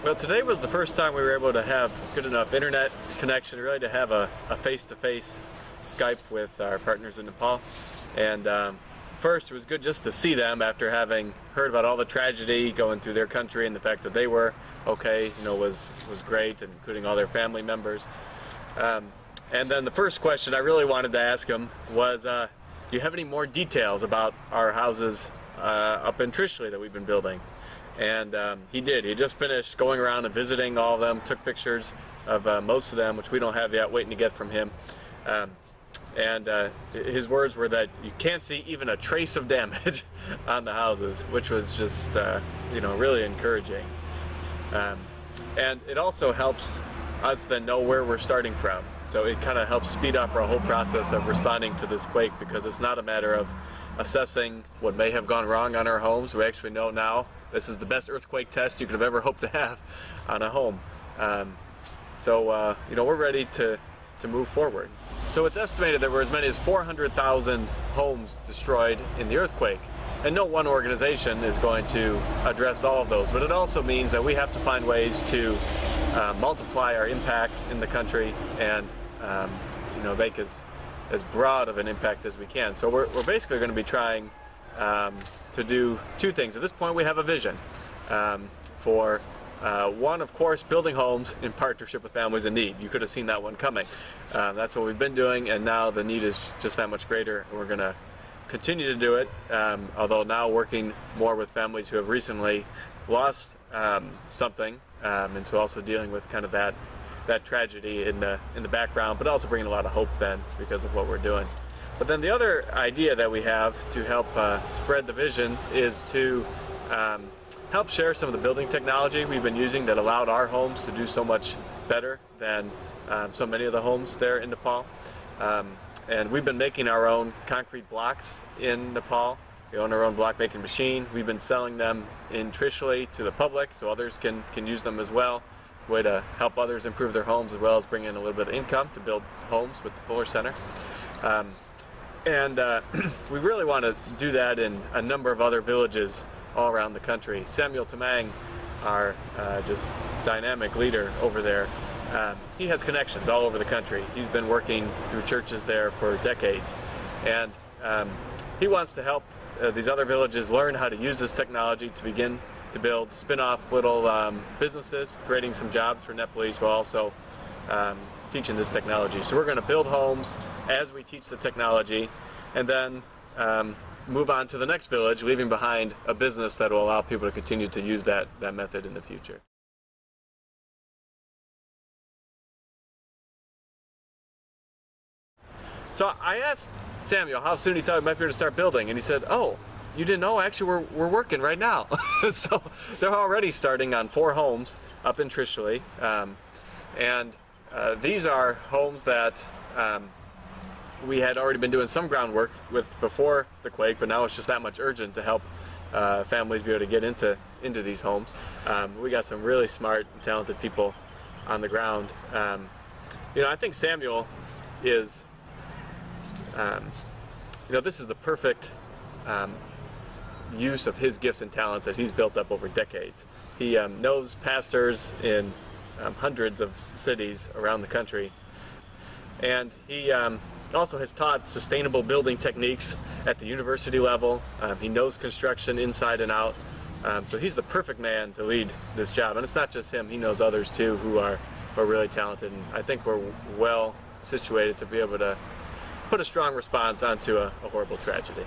Well, today was the first time we were able to have good enough internet connection, really to have a face-to-face Skype with our partners in Nepal. And first, it was good just to see them after having heard about all the tragedy going through their country, and the fact that they were okay, was great, including all their family members. And then the first question I really wanted to ask them was, do you have any more details about our houses up in Trishli that we've been building? And he did. He just finished going around and visiting all of them, took pictures of most of them, which we don't have yet, waiting to get from him. And his words were that you can't see even a trace of damage on the houses, which was just, really encouraging. And it also helps us then know where we're starting from. So it kind of helps speed up our whole process of responding to this quake, because it's not a matter of assessing what may have gone wrong on our homes. We actually know now this is the best earthquake test you could have ever hoped to have on a home. We're ready to move forward. So it's estimated there were as many as 400,000 homes destroyed in the earthquake. And no one organization is going to address all of those, but it also means that we have to find ways to multiply our impact in the country and make as broad of an impact as we can. So we're basically going to be trying to do two things. At this point, we have a vision for one, of course, building homes in partnership with families in need. You could have seen that one coming. That's what we've been doing, and now the need is just that much greater. We're going to continue to do it, although now working more with families who have recently lost something, and so also dealing with kind of that tragedy in the background, but also bringing a lot of hope then because of what we're doing. But then the other idea that we have to help spread the vision is to help share some of the building technology we've been using that allowed our homes to do so much better than so many of the homes there in Nepal. And we've been making our own concrete blocks in Nepal. We own our own block making machine. We've been selling them in Trishli to the public so others can use them as well. It's a way to help others improve their homes as well as bring in a little bit of income to build homes with the Fuller Center. We really want to do that in a number of other villages all around the country. Samuel Tamang, our just dynamic leader over there, he has connections all over the country. He's been working through churches there for decades, and he wants to help these other villages learn how to use this technology to begin to build spin-off little businesses, creating some jobs for Nepalese while also teaching this technology. So we're going to build homes as we teach the technology, and then move on to the next village, leaving behind a business that will allow people to continue to use that method in the future. So I asked Samuel how soon he thought we might be able to start building, and he said, "Oh, you didn't know? Actually, we're working right now." So they're already starting on 4 homes up in Trishli, and these are homes that we had already been doing some groundwork with before the quake, but now it's just that much urgent to help families be able to get into these homes. We got some really smart and talented people on the ground. I think Samuel is, this is the perfect use of his gifts and talents that he's built up over decades. He knows pastors in hundreds of cities around the country, and he also has taught sustainable building techniques at the university level. He knows construction inside and out, so he's the perfect man to lead this job. And it's not just him, he knows others too who are really talented, and I think we're well situated to be able to put a strong response onto a horrible tragedy.